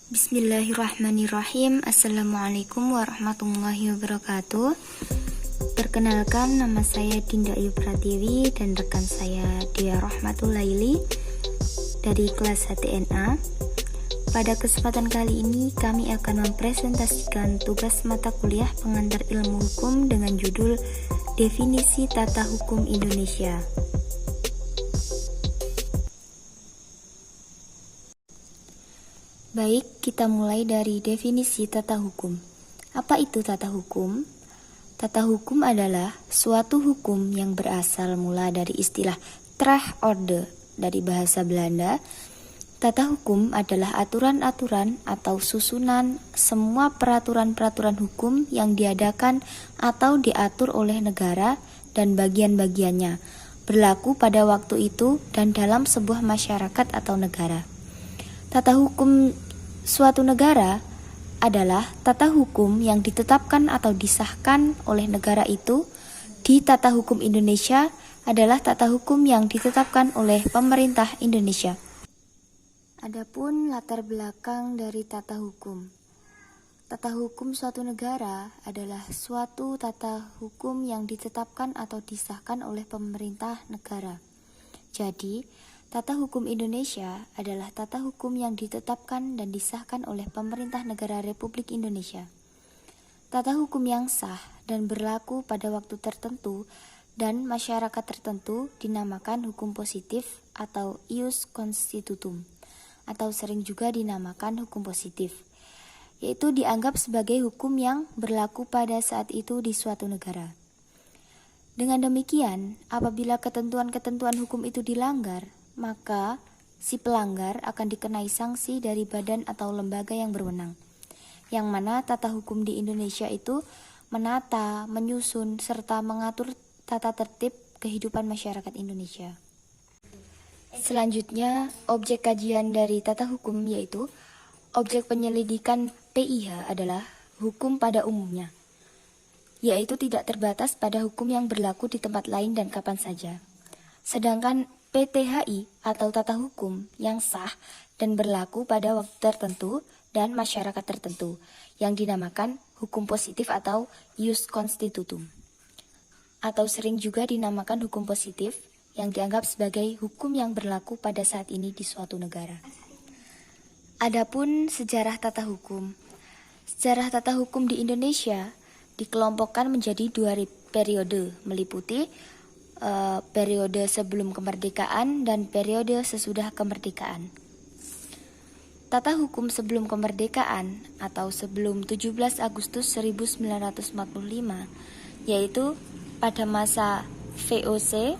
Bismillahirrahmanirrahim. Assalamualaikum warahmatullahi wabarakatuh. Perkenalkan, nama saya Dinda Ayu Pratiwi dan rekan saya Dia Rahmatul Laili dari kelas HTNA. Pada kesempatan kali ini kami akan mempresentasikan tugas mata kuliah pengantar ilmu hukum dengan judul Definisi Tata Hukum Indonesia. Baik, kita mulai dari definisi tata hukum. Apa itu tata hukum? Tata hukum adalah suatu hukum yang berasal mula dari istilah Trachtsorde dari bahasa Belanda. Tata hukum adalah aturan-aturan atau susunan semua peraturan-peraturan hukum yang diadakan atau diatur oleh negara dan bagian-bagiannya, berlaku pada waktu itu dan dalam sebuah masyarakat atau negara. Tata hukum suatu negara adalah tata hukum yang ditetapkan atau disahkan oleh negara itu. Di tata hukum Indonesia adalah tata hukum yang ditetapkan oleh pemerintah Indonesia. Adapun latar belakang dari tata hukum. Tata hukum suatu negara adalah suatu tata hukum yang ditetapkan atau disahkan oleh pemerintah negara. Jadi, tata hukum Indonesia adalah tata hukum yang ditetapkan dan disahkan oleh pemerintah negara Republik Indonesia. Tata hukum yang sah dan berlaku pada waktu tertentu dan masyarakat tertentu dinamakan hukum positif atau ius constitutum, atau sering juga dinamakan hukum positif, yaitu dianggap sebagai hukum yang berlaku pada saat itu di suatu negara. Dengan demikian, apabila ketentuan-ketentuan hukum itu dilanggar, maka si pelanggar akan dikenai sanksi dari badan atau lembaga yang berwenang. Yang mana tata hukum di Indonesia itu menata, menyusun, serta mengatur tata tertib kehidupan masyarakat Indonesia. Selanjutnya, objek kajian dari tata hukum yaitu objek penyelidikan PIH adalah hukum pada umumnya, yaitu tidak terbatas pada hukum yang berlaku di tempat lain dan kapan saja. Sedangkan PTHI atau tata hukum yang sah dan berlaku pada waktu tertentu dan masyarakat tertentu yang dinamakan hukum positif atau ius constitutum, atau sering juga dinamakan hukum positif yang dianggap sebagai hukum yang berlaku pada saat ini di suatu negara. Adapun sejarah tata hukum. Sejarah tata hukum di Indonesia dikelompokkan menjadi dua periode, meliputi periode sebelum kemerdekaan dan periode sesudah kemerdekaan. Tata hukum sebelum kemerdekaan atau sebelum 17 Agustus 1945 yaitu pada masa VOC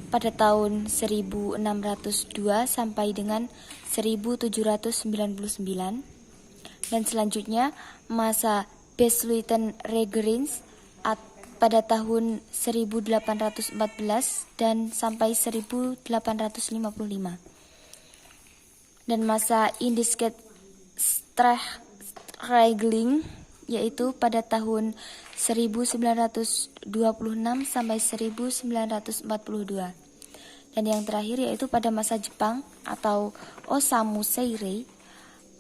pada tahun 1602 sampai dengan 1799, dan selanjutnya masa Bersluiten-Regierings pada tahun 1814 dan sampai 1855, dan masa Indiskreitsregeling yaitu pada tahun 1926 sampai 1942, dan yang terakhir yaitu pada masa Jepang atau Osamu Seirei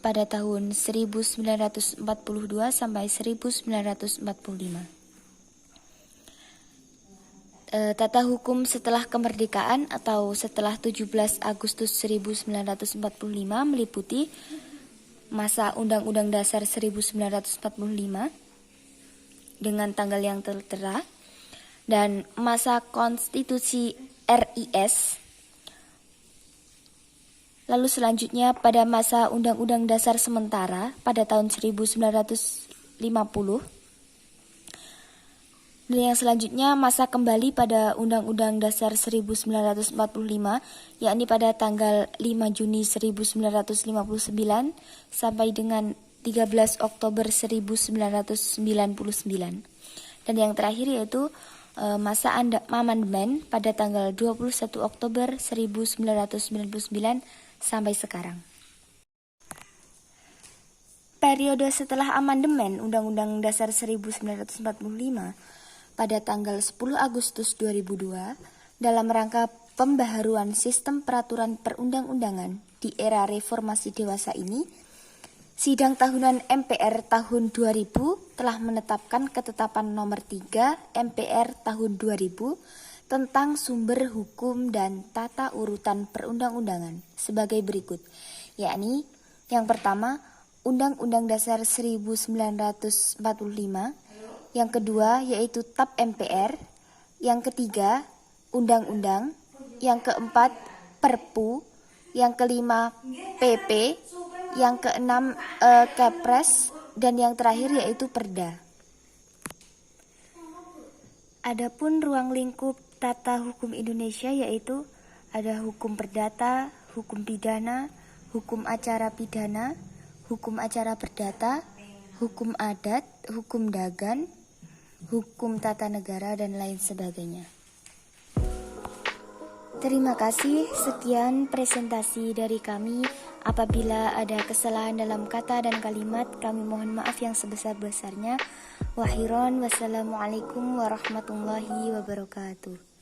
pada tahun 1942 sampai 1945. Tata hukum setelah kemerdekaan atau setelah 17 Agustus 1945 meliputi masa Undang-Undang Dasar 1945 dengan tanggal yang tertera, dan masa Konstitusi RIS. Lalu selanjutnya pada masa Undang-Undang Dasar sementara pada tahun 1950. Dan yang selanjutnya masa kembali pada Undang-Undang Dasar 1945, yakni pada tanggal 5 Juni 1959 sampai dengan 13 Oktober 1999. Dan yang terakhir yaitu masa amandemen pada tanggal 21 Oktober 1999 sampai sekarang. Periode setelah amandemen Undang-Undang Dasar 1945 pada tanggal 10 Agustus 2002 dalam rangka pembaharuan sistem peraturan perundang-undangan di era reformasi dewasa ini Sidang tahunan MPR tahun 2000 telah menetapkan ketetapan nomor 3 MPR tahun 2000 tentang sumber hukum dan tata urutan perundang-undangan sebagai berikut, yakni yang pertama Undang-Undang Dasar 1945, yang kedua yaitu TAP MPR, yang ketiga Undang-Undang, yang keempat Perpu, yang kelima PP, yang keenam Kepres, dan yang terakhir yaitu Perda. Adapun ruang lingkup tata hukum Indonesia yaitu ada hukum perdata, hukum pidana, hukum acara pidana, hukum acara perdata, hukum adat, hukum dagan, hukum tata negara, dan lain sebagainya. Terima kasih, sekian presentasi dari kami. Apabila ada kesalahan dalam kata dan kalimat, kami mohon maaf yang sebesar-besarnya. Wassalamualaikum warahmatullahi wabarakatuh.